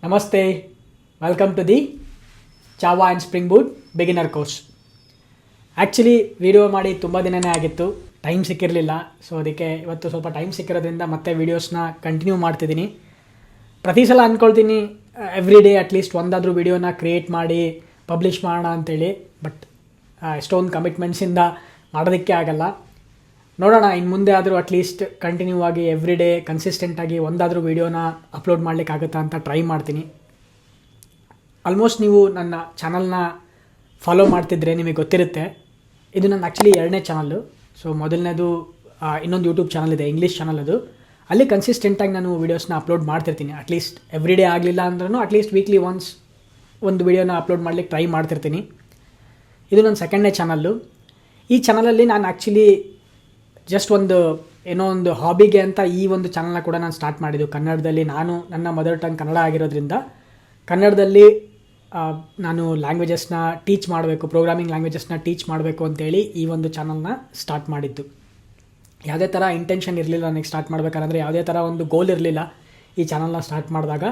ನಮಸ್ತೆ, welcome to the Java and Spring Boot beginner course. Actually video ಮಾಡಿ ತುಂಬ ದಿನವೇ ಆಗಿತ್ತು, ಟೈಮ್ ಸಿಕ್ಕಿರಲಿಲ್ಲ. ಸೊ ಅದಕ್ಕೆ ಇವತ್ತು ಸ್ವಲ್ಪ ಟೈಮ್ ಸಿಕ್ಕಿರೋದ್ರಿಂದ ಮತ್ತೆ ವೀಡಿಯೋಸ್ನ ಕಂಟಿನ್ಯೂ ಮಾಡ್ತಿದ್ದೀನಿ. ಪ್ರತಿ ಸಲ ಅಂದ್ಕೊಳ್ತೀನಿ ಎವ್ರಿ ಡೇ ಅಟ್ಲೀಸ್ಟ್ ಒಂದಾದರೂ ವೀಡಿಯೋನ ಕ್ರಿಯೇಟ್ ಮಾಡಿ ಪಬ್ಲಿಷ್ ಮಾಡೋಣ ಅಂತೇಳಿ. ಬಟ್ ಎಷ್ಟೊಂದು ಕಮಿಟ್ಮೆಂಟ್ಸಿಂದ ಮಾಡೋದಕ್ಕೆ ಆಗಲ್ಲ. ನೋಡೋಣ, ಇನ್ನು ಮುಂದೆ ಆದರೂ ಅಟ್ಲೀಸ್ಟ್ ಕಂಟಿನ್ಯೂ ಆಗಿ ಎವ್ರಿ ಡೇ ಕನ್ಸಿಸ್ಟೆಂಟಾಗಿ ಒಂದಾದರೂ ವೀಡಿಯೋನ ಅಪ್ಲೋಡ್ ಮಾಡಲಿಕ್ಕಾಗುತ್ತಾ ಅಂತ ಟ್ರೈ ಮಾಡ್ತೀನಿ. ಆಲ್ಮೋಸ್ಟ್ ನೀವು ನನ್ನ ಚಾನಲ್ನ ಫಾಲೋ ಮಾಡ್ತಿದ್ರೆ ನಿಮಗೆ ಗೊತ್ತಿರುತ್ತೆ, ಇದು ನನ್ನ ಆ್ಯಕ್ಚುಲಿ 2ನೇ ಚಾನಲ್ಲು. ಸೊ ಮೊದಲನೇದು ಇನ್ನೊಂದು ಯೂಟ್ಯೂಬ್ ಚಾನಲ್ ಇದೆ, ಇಂಗ್ಲೀಷ್ ಚಾನಲ್. ಅದು ಅಲ್ಲಿ ಕನ್ಸಿಸ್ಟೆಂಟಾಗಿ ನಾನು ವೀಡಿಯೋಸ್ನ ಅಪ್ಲೋಡ್ ಮಾಡ್ತಿರ್ತೀನಿ. ಅಟ್ಲೀಸ್ಟ್ ಎವ್ರಿ ಡೇ ಆಗಲಿಲ್ಲ ಅಂದ್ರೂ ಅಟ್ಲೀಸ್ಟ್ ವೀಕ್ಲಿ ಒನ್ಸ್ ಒಂದು ವೀಡಿಯೋನ ಅಪ್ಲೋಡ್ ಮಾಡಲಿಕ್ಕೆ ಟ್ರೈ ಮಾಡ್ತಿರ್ತೀನಿ. ಇದು ನನ್ನ 2ನೇ ಚಾನಲ್ಲು. ಈ ಚಾನಲಲ್ಲಿ ನಾನು ಆ್ಯಕ್ಚುಲಿ ಜಸ್ಟ್ ಒಂದು ಹಾಬಿಗೆ ಅಂತ ಈ ಒಂದು ಚಾನಲ್ನ ಕೂಡ ನಾನು ಸ್ಟಾರ್ಟ್ ಮಾಡಿದ್ದು ಕನ್ನಡದಲ್ಲಿ. ನಾನು ನನ್ನ ಮದರ್ ಟಂಗ್ ಕನ್ನಡ ಆಗಿರೋದ್ರಿಂದ ಕನ್ನಡದಲ್ಲಿ ನಾನು ಲ್ಯಾಂಗ್ವೇಜಸ್ನ ಟೀಚ್ ಮಾಡಬೇಕು, ಪ್ರೋಗ್ರಾಮಿಂಗ್ ಲ್ಯಾಂಗ್ವೇಜಸ್ನ ಟೀಚ್ ಮಾಡಬೇಕು ಅಂತೇಳಿ ಈ ಒಂದು ಚಾನಲ್ನ ಸ್ಟಾರ್ಟ್ ಮಾಡಿದ್ದು. ಯಾವುದೇ ಥರ ಇಂಟೆನ್ಷನ್ ಇರಲಿಲ್ಲ ನನಗೆ ಸ್ಟಾರ್ಟ್ ಮಾಡಬೇಕಾದ್ರೆ, ಯಾವುದೇ ಥರ ಒಂದು ಗೋಲ್ ಇರಲಿಲ್ಲ ಈ ಚಾನಲ್ನ ಸ್ಟಾರ್ಟ್ ಮಾಡಿದಾಗ.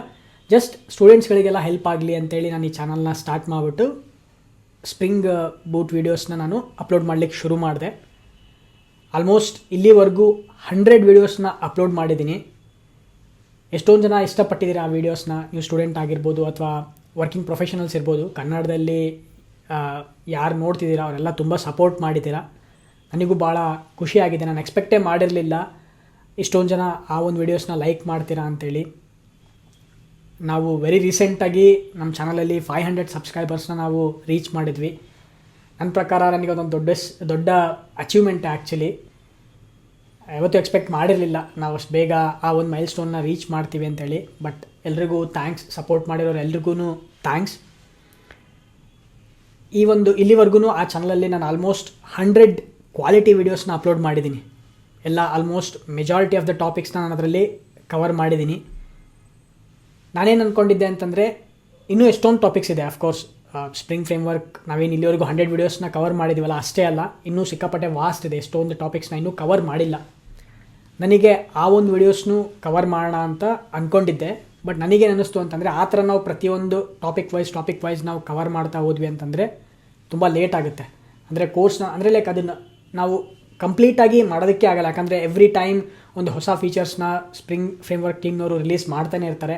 ಜಸ್ಟ್ ಸ್ಟೂಡೆಂಟ್ಸ್ಗಳಿಗೆಲ್ಲ ಹೆಲ್ಪ್ ಆಗಲಿ ಅಂತೇಳಿ ನಾನು ಈ ಚಾನಲ್ನ ಸ್ಟಾರ್ಟ್ ಮಾಡಿಬಿಟ್ಟು ಸ್ಪ್ರಿಂಗ್ ಬೂಟ್ ವೀಡಿಯೋಸ್ನ ನಾನು ಅಪ್ಲೋಡ್ ಮಾಡಲಿಕ್ಕೆ ಶುರು ಮಾಡಿದೆ. ಆಲ್ಮೋಸ್ಟ್ ಇಲ್ಲಿವರೆಗೂ 100 ವೀಡಿಯೋಸ್ನ ಅಪ್ಲೋಡ್ ಮಾಡಿದ್ದೀನಿ. ಎಷ್ಟೊಂದು ಜನ ಇಷ್ಟಪಟ್ಟಿದ್ದೀರಾ ಆ ವೀಡಿಯೋಸ್ನ. ನೀವು ಸ್ಟೂಡೆಂಟ್ ಆಗಿರ್ಬೋದು ಅಥವಾ ವರ್ಕಿಂಗ್ ಪ್ರೊಫೆಷನಲ್ಸ್ ಇರ್ಬೋದು, ಕನ್ನಡದಲ್ಲಿ ಯಾರು ನೋಡ್ತಿದ್ದೀರಾ ಅವರೆಲ್ಲ ತುಂಬ ಸಪೋರ್ಟ್ ಮಾಡಿದ್ದೀರಾ. ನನಗೂ ಭಾಳ ಖುಷಿಯಾಗಿದೆ. ನಾನು ಎಕ್ಸ್ಪೆಕ್ಟೇ ಮಾಡಿರಲಿಲ್ಲ ಇಷ್ಟೊಂದು ಜನ ಆ ಒಂದು ವೀಡಿಯೋಸ್ನ ಲೈಕ್ ಮಾಡ್ತೀರಾ ಅಂಥೇಳಿ. ನಾವು ವೆರಿ ರೀಸೆಂಟಾಗಿ ನಮ್ಮ ಚಾನಲಲ್ಲಿ 500 ಸಬ್ಸ್ಕ್ರೈಬರ್ಸ್ನ ನಾವು ರೀಚ್ ಮಾಡಿದ್ವಿ. ನನ್ನ ಪ್ರಕಾರ ನನಗೆ ಅದೊಂದು ದೊಡ್ಡ ಅಚೀವ್ಮೆಂಟ್. ಆ್ಯಕ್ಚುಲಿ ಯಾವತ್ತೂ ಎಕ್ಸ್ಪೆಕ್ಟ್ ಮಾಡಿರಲಿಲ್ಲ ನಾವು ಅಷ್ಟು ಬೇಗ ಆ ಒಂದು ಮೈಲ್ ಸ್ಟೋನ್ನ ರೀಚ್ ಮಾಡ್ತೀವಿ ಅಂತೇಳಿ. ಬಟ್ ಎಲ್ರಿಗೂ ಥ್ಯಾಂಕ್ಸ್, ಸಪೋರ್ಟ್ ಮಾಡಿರೋರು ಎಲ್ರಿಗೂ ಥ್ಯಾಂಕ್ಸ್. ಇಲ್ಲಿವರೆಗೂ ಆ ಚಾನಲಲ್ಲಿ ನಾನು ಆಲ್ಮೋಸ್ಟ್ 100 ಕ್ವಾಲಿಟಿ ವೀಡಿಯೋಸ್ನ ಅಪ್ಲೋಡ್ ಮಾಡಿದ್ದೀನಿ. ಎಲ್ಲ ಆಲ್ಮೋಸ್ಟ್ ಮೆಜಾರಿಟಿ ಆಫ್ ದ ಟಾಪಿಕ್ಸ್ನ ನಾನು ಅದರಲ್ಲಿ ಕವರ್ ಮಾಡಿದ್ದೀನಿ. ನಾನೇನು ಅಂದ್ಕೊಂಡಿದ್ದೆ ಅಂತಂದರೆ, ಇನ್ನೂ ಎಷ್ಟೊಂದು ಟಾಪಿಕ್ಸ್ ಇದೆ. ಅಫ್ಕೋರ್ಸ್ ಸ್ಪ್ರಿಂಗ್ ಫ್ರೇಮ್ವರ್ಕ್ ನಾವೇನು ಇಲ್ಲಿವರೆಗೂ 100 ವೀಡಿಯೋಸ್ನ ಕವರ್ ಮಾಡಿದ್ದೀವಲ್ಲ, ಅಷ್ಟೇ ಅಲ್ಲ, ಇನ್ನೂ ಸಿಕ್ಕಾಪಟ್ಟೆ ವಾಸ್ಟ್ ಇದೆ. ಎಷ್ಟೊಂದು ಟಾಪಿಕ್ಸ್ನ ಇನ್ನೂ ಕವರ್ ಮಾಡಿಲ್ಲ. ನನಗೆ ಆ ಒಂದು ವೀಡಿಯೋಸ್ನು ಕವರ್ ಮಾಡೋಣ ಅಂತ ಅಂದ್ಕೊಂಡಿದ್ದೆ. ಬಟ್ ನನಗೇನು ಅನ್ನಿಸ್ತು ಅಂತಂದರೆ, ಆ ಥರ ನಾವು ಪ್ರತಿಯೊಂದು ಟಾಪಿಕ್ ವೈಸ್ ನಾವು ಕವರ್ ಮಾಡ್ತಾ ಹೋದ್ವಿ ಅಂತಂದರೆ ತುಂಬ ಲೇಟ್ ಆಗುತ್ತೆ. ಅಂದರೆ ಕೋರ್ಸ್ನ ಅಂದರೆ ಅದನ್ನು ನಾವು ಕಂಪ್ಲೀಟಾಗಿ ಮಾಡೋದಕ್ಕೆ ಆಗಲ್ಲ. ಯಾಕಂದರೆ ಎವ್ರಿ ಟೈಮ್ ಒಂದು ಹೊಸ ಫೀಚರ್ಸ್ನ ಸ್ಪ್ರಿಂಗ್ ಫ್ರೇಮ್ವರ್ಕ್ ಟೀಮ್ನವರು ರಿಲೀಸ್ ಮಾಡ್ತಾನೆ ಇರ್ತಾರೆ.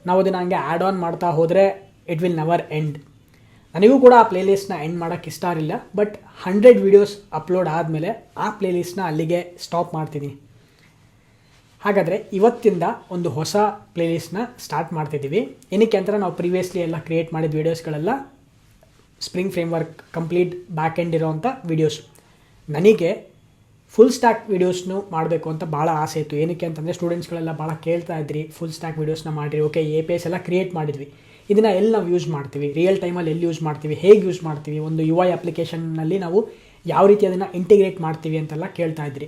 ನಾವು ಅದನ್ನು ಹಂಗೆ ಆ್ಯಡ್ ಆನ್ ಮಾಡ್ತಾ ಹೋದರೆ ಇಟ್ ವಿಲ್ ನೆವರ್ ಎಂಡ್. ನನಗೂ ಕೂಡ ಆ ಪ್ಲೇಲಿಸ್ಟ್ನ ಎಂಡ್ ಮಾಡೋಕ್ಕೆ ಇಷ್ಟ ಇರಲಿಲ್ಲ. ಬಟ್ 100 ವೀಡಿಯೋಸ್ ಅಪ್ಲೋಡ್ ಆದಮೇಲೆ ಆ ಪ್ಲೇಲಿಸ್ಟ್ನ ಅಲ್ಲಿಗೆ ಸ್ಟಾಪ್ ಮಾಡ್ತಿದ್ದೀನಿ. ಹಾಗಾದರೆ ಇವತ್ತಿಂದ ಒಂದು ಹೊಸ ಪ್ಲೇಲಿಸ್ಟ್ನ ಸ್ಟಾರ್ಟ್ ಮಾಡ್ತಿದ್ದೀವಿ. ಏನಕ್ಕೆ ಅಂದರೆ, ನಾವು ಪ್ರೀವಿಯಸ್ಲಿ ಎಲ್ಲ ಕ್ರಿಯೇಟ್ ಮಾಡಿದ ವೀಡಿಯೋಸ್ಗಳೆಲ್ಲ spring framework complete back end ಇರೋವಂಥ ವೀಡಿಯೋಸ್. ನನಗೆ ಫುಲ್ ಸ್ಟ್ಯಾಕ್ ವೀಡಿಯೋಸ್ನು ಮಾಡಬೇಕು ಅಂತ ಭಾಳ ಆಸೆ ಇತ್ತು. ಏನಕ್ಕೆ ಅಂತಂದರೆ, ಸ್ಟೂಡೆಂಟ್ಸ್ಗಳೆಲ್ಲ ಭಾಳ ಕೇಳ್ತಾ ಇದ್ರಿ, ಫುಲ್ ಸ್ಟ್ಯಾಕ್ ವೀಡಿಯೋಸ್ನ ಮಾಡಿರಿ. ಓಕೆ, APIs ಎಲ್ಲ ಕ್ರಿಯೇಟ್ ಮಾಡಿದ್ವಿ, ಇದನ್ನು ಎಲ್ಲಿ ನಾವು ಯೂಸ್ ಮಾಡ್ತೀವಿ, ರಿಯಲ್ ಟೈಮಲ್ಲಿ ಎಲ್ಲಿ ಯೂಸ್ ಮಾಡ್ತೀವಿ, ಹೇಗೆ ಯೂಸ್ ಮಾಡ್ತೀವಿ, ಒಂದು UI ಅಪ್ಲಿಕೇಶನ್ನಲ್ಲಿ ನಾವು ಯಾವ ರೀತಿ ಅದನ್ನು ಇಂಟಿಗ್ರೇಟ್ ಮಾಡ್ತೀವಿ ಅಂತೆಲ್ಲ ಕೇಳ್ತಾ ಇದ್ರಿ.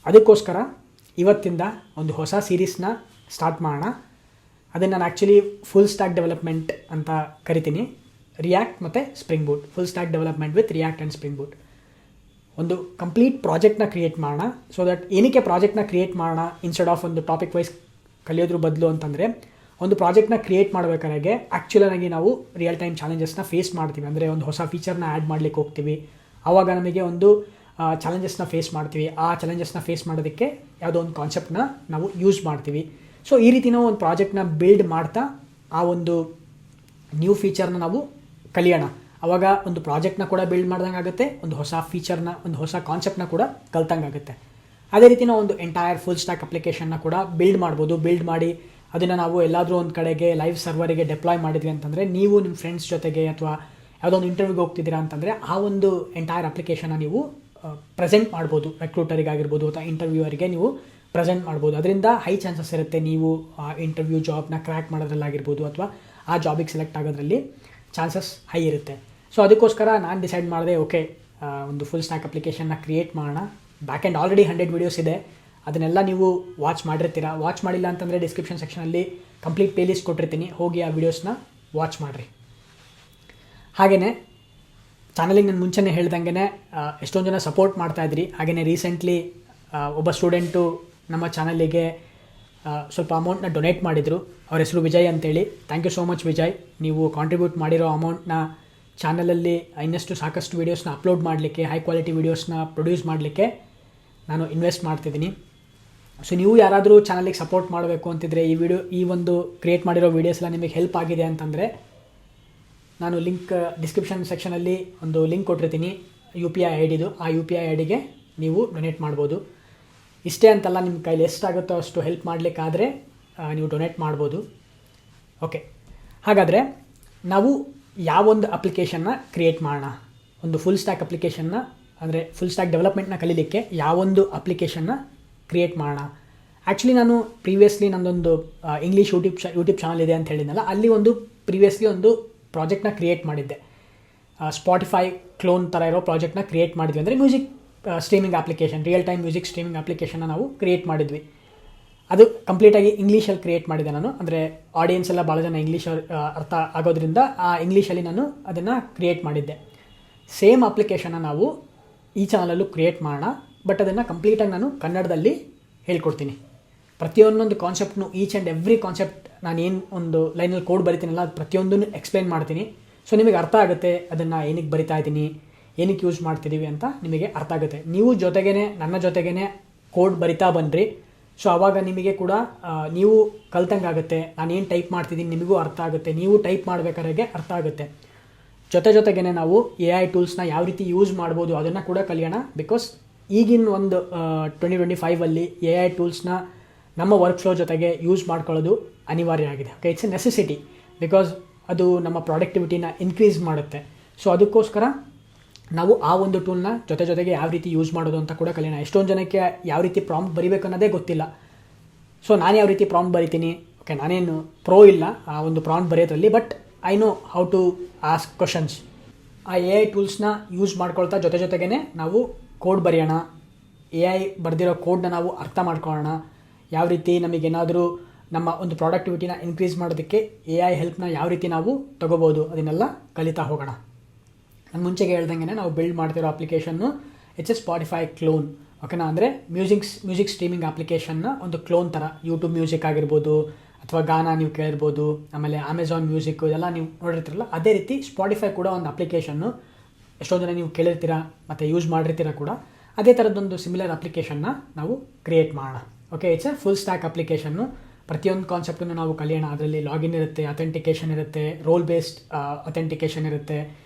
ಅದಕ್ಕೋಸ್ಕರ ಇವತ್ತಿಂದ ಒಂದು ಹೊಸ ಸೀರೀಸ್ನ ಸ್ಟಾರ್ಟ್ ಮಾಡೋಣ. ಅದನ್ನು ನಾನು ಆ್ಯಕ್ಚುಲಿ ಫುಲ್ ಸ್ಟ್ಯಾಕ್ ಡೆವಲಪ್ಮೆಂಟ್ ಅಂತ ಕರಿತೀನಿ. ರಿಯಾಕ್ಟ್ ಮತ್ತು spring boot, full stack development with react and Spring boot. ಒಂದು ಕಂಪ್ಲೀಟ್ ಪ್ರಾಜೆಕ್ಟ್ನ ಕ್ರಿಯೇಟ್ ಮಾಡೋಣ. ಸೊ ದಟ್ ಏನಕ್ಕೆ ಪ್ರಾಜೆಕ್ಟ್ನ ಕ್ರಿಯೇಟ್ ಮಾಡೋಣ ಇನ್ಸ್ಟೆಡ್ ಆಫ್ ಒಂದು ಟಾಪಿಕ್ ವೈಸ್ ಕಲಿಯೋದ್ರ ಬದಲು ಅಂತಂದರೆ, ಒಂದು ಪ್ರಾಜೆಕ್ಟ್ನ ಕ್ರಿಯೇಟ್ ಮಾಡಬೇಕಾದ್ರೆ ಆ್ಯಕ್ಚುಲಾಗಿ ನಾವು ರಿಯಲ್ ಟೈಮ್ ಚಾಲೆಂಜಸ್ನ ಫೇಸ್ ಮಾಡ್ತೀವಿ. ಅಂದರೆ ಒಂದು ಹೊಸ ಫೀಚರ್ನ ಆ್ಯಡ್ ಮಾಡಲಿಕ್ಕೆ ಹೋಗ್ತೀವಿ, ಆವಾಗ ನಮಗೆ ಒಂದು ಚಾಲೆಂಜಸ್ನ ಫೇಸ್ ಮಾಡ್ತೀವಿ. ಆ ಚಾಲೆಂಜಸ್ನ ಫೇಸ್ ಮಾಡೋದಕ್ಕೆ ಯಾವುದೋ ಒಂದು ಕಾನ್ಸೆಪ್ಟನ್ನ ನಾವು ಯೂಸ್ ಮಾಡ್ತೀವಿ. ಸೊ ಈ ರೀತಿ ನಾವು ಒಂದು ಪ್ರಾಜೆಕ್ಟ್ನ ಬಿಲ್ಡ್ ಮಾಡ್ತಾ ಆ ಒಂದು ನ್ಯೂ ಫೀಚರ್ನ ನಾವು ಕಲಿಯೋಣ. ಆವಾಗ ಒಂದು ಪ್ರಾಜೆಕ್ಟ್ನ ಕೂಡ ಬಿಲ್ಡ್ ಮಾಡ್ದಂಗೆ ಆಗುತ್ತೆ, ಒಂದು ಹೊಸ ಫೀಚರ್ನ, ಒಂದು ಹೊಸ ಕಾನ್ಸೆಪ್ಟ್ನ ಕೂಡ ಕಲ್ತಂಗೆ ಆಗುತ್ತೆ. ಅದೇ ರೀತಿ ನಾವು ಒಂದು ಎಂಟೈರ್ ಫುಲ್ ಸ್ಟ್ಯಾಕ್ ಅಪ್ಲಿಕೇಶನ್ನ ಕೂಡ ಬಿಲ್ಡ್ ಮಾಡ್ಬೋದು. ಬಿಲ್ಡ್ ಮಾಡಿ ಅದನ್ನು ನಾವು ಎಲ್ಲಾದರೂ ಒಂದು ಕಡೆಗೆ ಲೈವ್ ಸರ್ವರಿಗೆ ಡೆಪ್ಲಾಯ್ ಮಾಡಿದ್ವಿ ಅಂತಂದರೆ, ನೀವು ನಿಮ್ಮ ಫ್ರೆಂಡ್ಸ್ ಜೊತೆಗೆ ಅಥವಾ ಯಾವುದೋ ಒಂದು ಇಂಟರ್ವ್ಯೂಗೆ ಹೋಗ್ತಿದ್ದೀರಾ ಅಂತಂದರೆ ಆ ಒಂದು ಎಂಟೈರ್ ಅಪ್ಲಿಕೇಶನ್ನ ನೀವು ಪ್ರೆಸೆಂಟ್ ಮಾಡ್ಬೋದು. ರೆಕ್ರೂಟರಿಗಾಗಿರ್ಬೋದು ಅಥವಾ ಇಂಟರ್ವ್ಯೂವರಿಗೆ ನೀವು ಪ್ರೆಸೆಂಟ್ ಮಾಡ್ಬೋದು. ಅದರಿಂದ ಹೈ ಚಾನ್ಸಸ್ ಇರುತ್ತೆ ನೀವು ಇಂಟರ್ವ್ಯೂ ಜಾಬ್ನ ಕ್ರ್ಯಾಕ್ ಮಾಡೋದ್ರಲ್ಲಾಗಿರ್ಬೋದು ಅಥವಾ ಆ ಜಾಬಿಗೆ ಸೆಲೆಕ್ಟ್ ಆಗೋದ್ರಲ್ಲಿ ಚಾನ್ಸಸ್ ಹೈ ಇರುತ್ತೆ. ಸೊ ಅದಕ್ಕೋಸ್ಕರ ನಾನು ಡಿಸೈಡ್ ಮಾಡಿದೆ, ಓಕೆ, ಒಂದು ಫುಲ್ ಸ್ಟ್ಯಾಕ್ ಅಪ್ಲಿಕೇಶನ್ನ ಕ್ರಿಯೇಟ್ ಮಾಡೋಣ. ಬ್ಯಾಕ್ ಎಂಡ್ ಆಲ್ರೆಡಿ 100 ವೀಡಿಯೋಸ್ ಇದೆ, ಅದನ್ನೆಲ್ಲ ನೀವು ವಾಚ್ ಮಾಡಿರ್ತೀರಾ. ವಾಚ್ ಮಾಡಿಲ್ಲ ಅಂತಂದರೆ ಡಿಸ್ಕ್ರಿಪ್ಷನ್ ಸೆಕ್ಷನಲ್ಲಿ ಕಂಪ್ಲೀಟ್ ಪ್ಲೇಲಿಸ್ಟ್ ಕೊಟ್ಟಿರ್ತೀನಿ, ಹೋಗಿ ಆ ವೀಡಿಯೋಸ್ನ ವಾಚ್ ಮಾಡಿರಿ. ಹಾಗೆಯೇ ಚಾನಲಿಗೆ ನಾನು ಮುಂಚೆನೇ ಹೇಳ್ದಂಗೆ ಎಷ್ಟೊಂದು ಜನ ಸಪೋರ್ಟ್ ಮಾಡ್ತಾಯಿದ್ರಿ. ಹಾಗೆಯೇ ರೀಸೆಂಟ್ಲಿ ಒಬ್ಬ ಸ್ಟೂಡೆಂಟು ನಮ್ಮ ಚಾನಲಿಗೆ ಸ್ವಲ್ಪ ಅಮೌಂಟ್ನ ಡೊನೇಟ್ ಮಾಡಿದರು. ಅವ್ರ ಹೆಸರು ವಿಜಯ್ ಅಂತೇಳಿ. Thank you so much Vijay. ನೀವು ಕಾಂಟ್ರಿಬ್ಯೂಟ್ ಮಾಡಿರೋ ಅಮೌಂಟ್ನ ಚಾನಲಲ್ಲಿ ಇನ್ನಷ್ಟು ಸಾಕಷ್ಟು ವೀಡಿಯೋಸ್ನ ಅಪ್ಲೋಡ್ ಮಾಡಲಿಕ್ಕೆ, ಹೈ ಕ್ವಾಲಿಟಿ ವೀಡಿಯೋಸ್ನ ಪ್ರೊಡ್ಯೂಸ್ ಮಾಡಲಿಕ್ಕೆ ನಾನು ಇನ್ವೆಸ್ಟ್ ಮಾಡ್ತಿದ್ದೀನಿ. ಸೊ ನೀವು ಯಾರಾದರೂ ಚಾನಲಿಗೆ ಸಪೋರ್ಟ್ ಮಾಡಬೇಕು ಅಂತಿದ್ರೆ, ಈ ಒಂದು ಕ್ರಿಯೇಟ್ ಮಾಡಿರೋ ವೀಡಿಯೋಸ್ ಎಲ್ಲ ನಿಮಗೆ ಹೆಲ್ಪ್ ಆಗಿದೆ ಅಂತಂದರೆ, ನಾನು ಲಿಂಕ್ ಡಿಸ್ಕ್ರಿಪ್ಷನ್ ಸೆಕ್ಷನಲ್ಲಿ ಒಂದು ಲಿಂಕ್ ಕೊಟ್ಟಿರ್ತೀನಿ UPI ID. ಆ UPI IDಗೆ ನೀವು ಡೊನೇಟ್ ಮಾಡ್ಬೋದು. ಇಷ್ಟೇ ಅಂತಲ್ಲ, ನಿಮ್ಮ ಕೈಲಿ ಎಷ್ಟಾಗುತ್ತೋ ಅಷ್ಟು ಹೆಲ್ಪ್ ಮಾಡಲಿಕ್ಕಾದರೆ ನೀವು ಡೊನೇಟ್ ಮಾಡ್ಬೋದು. ಓಕೆ, ಹಾಗಾದರೆ ನಾವು ಯಾವೊಂದು ಅಪ್ಲಿಕೇಶನ್ನ ಕ್ರಿಯೇಟ್ ಮಾಡೋಣ, ಒಂದು ಫುಲ್ ಸ್ಟ್ಯಾಕ್ ಅಪ್ಲಿಕೇಶನ್ನ, ಅಂದರೆ ಫುಲ್ ಸ್ಟ್ಯಾಕ್ ಡೆವಲಪ್ಮೆಂಟ್ನ ಕಲೀಲಿಕ್ಕೆ ಯಾವೊಂದು ಅಪ್ಲಿಕೇಶನ್ನ ಕ್ರಿಯೇಟ್ ಮಾಡೋಣ. ಆ್ಯಕ್ಚುಲಿ ನಾನು ಪ್ರೀವಿಯಸ್ಲಿ ನನ್ನೊಂದು ಇಂಗ್ಲೀಷ್ ಯೂಟ್ಯೂಬ್ ಚಾನಲ್ ಇದೆ ಅಂತ ಹೇಳಿದ್ನಲ್ಲ, ಅಲ್ಲಿ ಪ್ರೀವಿಯಸ್ಲಿ ಒಂದು ಪ್ರಾಜೆಕ್ಟ್ನ ಕ್ರಿಯೇಟ್ ಮಾಡಿದ್ದೆ. ಸ್ಪಾಟಿಫೈ ಕ್ಲೋನ್ ಥರ ಇರೋ ಪ್ರಾಜೆಕ್ಟ್ನ ಕ್ರಿಯೇಟ್ ಮಾಡಿದ್ವಿ. ಅಂದರೆ music streaming application, real time music streaming ಅಪ್ಲಿಕೇಶನ್ನ ನಾವು ಕ್ರಿಯೇಟ್ ಮಾಡಿದ್ವಿ. ಅದು ಕಂಪ್ಲೀಟಾಗಿ ಇಂಗ್ಲೀಷಲ್ಲಿ ಕ್ರಿಯೇಟ್ ಮಾಡಿದೆ ನಾನು. ಅಂದರೆ ಆಡಿಯನ್ಸ್ ಎಲ್ಲ ಭಾಳ ಜನ ಇಂಗ್ಲೀಷ್ ಅರ್ಥ ಆಗೋದ್ರಿಂದ ಆ ಇಂಗ್ಲೀಷಲ್ಲಿ ನಾನು ಅದನ್ನು ಕ್ರಿಯೇಟ್ ಮಾಡಿದ್ದೆ. ಸೇಮ್ ಅಪ್ಲಿಕೇಶನ್ನ ನಾವು ಈ ಚಾನಲಲ್ಲೂ ಕ್ರಿಯೇಟ್ ಮಾಡೋಣ, ಬಟ್ ಅದನ್ನು ಕಂಪ್ಲೀಟಾಗಿ ನಾನು ಕನ್ನಡದಲ್ಲಿ ಹೇಳ್ಕೊಡ್ತೀನಿ. ಪ್ರತಿಯೊಂದೊಂದು ಕಾನ್ಸೆಪ್ಟ್ನು, ಈಚ್ ಆ್ಯಂಡ್ ಎವ್ರಿ ಕಾನ್ಸೆಪ್ಟ್ ನಾನು ಏನು ಒಂದು ಲೈನಲ್ಲಿ ಕೋಡ್ ಬರಿತೀನಲ್ಲ, ಅದು ಪ್ರತಿಯೊಂದನ್ನು ಎಕ್ಸ್ಪ್ಲೈನ್ ಮಾಡ್ತೀನಿ. ಸೊ ನಿಮಗೆ ಅರ್ಥ ಆಗುತ್ತೆ ಅದನ್ನು ಏನಕ್ಕೆ ಬರಿತಾ ಇದ್ದೀನಿ, ಏನಕ್ಕೆ ಯೂಸ್ ಮಾಡ್ತಿದ್ದೀವಿ ಅಂತ ನಿಮಗೆ ಅರ್ಥ ಆಗುತ್ತೆ. ನೀವು ನನ್ನ ಜೊತೆಗೇ ಕೋಡ್ ಬರಿತಾ ಬನ್ನಿರಿ. ಸೊ ಆವಾಗ ನಿಮಗೆ ಕೂಡ ನೀವು ಕಲ್ತಂಗಾಗುತ್ತೆ. ನಾನು ಏನು ಟೈಪ್ ಮಾಡ್ತಿದ್ದೀನಿ ನಿಮಗೂ ಅರ್ಥ ಆಗುತ್ತೆ, ನೀವು ಟೈಪ್ ಮಾಡಬೇಕಾದ್ರೆ ಅರ್ಥ ಆಗುತ್ತೆ. ಜೊತೆಗೇ ನಾವು AI ಟೂಲ್ಸ್ನ ಯಾವ ರೀತಿ ಯೂಸ್ ಮಾಡ್ಬೋದು ಅದನ್ನು ಕೂಡ ಕಲಿಯೋಣ. ಬಿಕಾಸ್ ಈಗಿನ ಒಂದು 2025 AI ಟೂಲ್ಸ್ನ ನಮ್ಮ ವರ್ಕ್ಫ್ಲೋ ಜೊತೆಗೆ ಯೂಸ್ ಮಾಡ್ಕೊಳ್ಳೋದು ಅನಿವಾರ್ಯ ಆಗಿದೆ. Okay, it's A necessity. Because ಅದು ನಮ್ಮ ಪ್ರಾಡಕ್ಟಿವಿಟಿನ ಇನ್ಕ್ರೀಸ್ ಮಾಡುತ್ತೆ. ಸೊ ಅದಕ್ಕೋಸ್ಕರ ನಾವು ಆ ಒಂದು ಟೂಲ್ನ ಜೊತೆಗೆ ಯಾವ ರೀತಿ ಯೂಸ್ ಮಾಡೋದು ಅಂತ ಕೂಡ ಕಲಿಯೋಣ. ಎಷ್ಟೊಂದು ಜನಕ್ಕೆ ಯಾವ ರೀತಿ ಪ್ರಾಂಪ್ಟ್ ಬರಿಬೇಕು ಅನ್ನೋದೇ ಗೊತ್ತಿಲ್ಲ. ಸೊ ನಾನು ಯಾವ ರೀತಿ ಪ್ರಾಂಪ್ಟ್ ಬರಿತೀನಿ, ಓಕೆ, ನಾನೇನು ಪ್ರೋ ಇಲ್ಲ ಆ ಒಂದು ಪ್ರಾಂಪ್ಟ್ ಬರೆಯೋದ್ರಲ್ಲಿ, but I know how to ask questions. ಆ AI ಟೂಲ್ಸ್ನ ಯೂಸ್ ಮಾಡ್ಕೊಳ್ತಾ ಜೊತೆಗೇ ನಾವು ಕೋಡ್ ಬರೆಯೋಣ. AI ಬರೆದಿರೋ ಕೋಡ್ನ ನಾವು ಅರ್ಥ ಮಾಡ್ಕೊಳ್ಳೋಣ. ಯಾವ ರೀತಿ ನಮಗೇನಾದರೂ ನಮ್ಮ ಒಂದು ಪ್ರಾಡಕ್ಟಿವಿಟಿನ ಇನ್ಕ್ರೀಸ್ ಮಾಡೋದಕ್ಕೆ AI ಹೆಲ್ಪ್ನ ಯಾವ ರೀತಿ ನಾವು ತೊಗೋಬೋದು ಅದನ್ನೆಲ್ಲ ಕಲಿತಾ ಹೋಗೋಣ. ನಾನು ಮುಂಚೆಗೆ ಹೇಳ್ದಂಗೆ ನಾವು ಬಿಲ್ಡ್ ಮಾಡ್ತಿರೋ ಅಪ್ಲಿಕೇಶನ್ನು ಇಟ್ಸ್ ಎ ಸ್ಪಾಟಿಫೈ ಕ್ಲೋನ್. ಓಕೆನಾ, ಅಂದರೆ ಮ್ಯೂಸಿಕ್ ಸ್ಟ್ರೀಮಿಂಗ್ ಅಪ್ಲಿಕೇಶನ್ನ ಒಂದು ಕ್ಲೋನ್ ಥರ. ಯೂಟ್ಯೂಬ್ ಮ್ಯೂಸಿಕ್ ಆಗಿರ್ಬೋದು, ಅಥವಾ ಗಾನಾ ನೀವು ಕೇಳಿರ್ಬೋದು, ಆಮೇಲೆ ಅಮೆಝಾನ್ ಮ್ಯೂಸಿಕ್ ಇದೆಲ್ಲ ನೀವು ನೋಡಿರ್ತೀರಲ್ಲ, ಅದೇ ರೀತಿ ಸ್ಪಾಟಿಫೈ ಕೂಡ ಒಂದು ಅಪ್ಲಿಕೇಶನ್ನು. ಎಷ್ಟೊಂದು ಜನ ನೀವು ಕೇಳಿರ್ತೀರ ಮತ್ತು ಯೂಸ್ ಮಾಡಿರ್ತೀರ ಕೂಡ. ಅದೇ ಥರದ್ದೊಂದು ಸಿಮಿಲರ್ ಅಪ್ಲಿಕೇಶನ್ನ ನಾವು ಕ್ರಿಯೇಟ್ ಮಾಡೋಣ. Okay, it's A full stack application. ಪ್ರತಿಯೊಂದು ಕಾನ್ಸೆಪ್ಟನ್ನು ನಾವು ಕಲಿಯೋಣ. ಅದರಲ್ಲಿ ಲಾಗಿನ್ ಇರುತ್ತೆ, ಅಥೆಂಟಿಕೇಷನ್ ಇರುತ್ತೆ, ರೋಲ್ ಬೇಸ್ಡ್ ಅಥೆಂಟಿಕೇಷನ್ ಇರುತ್ತೆ,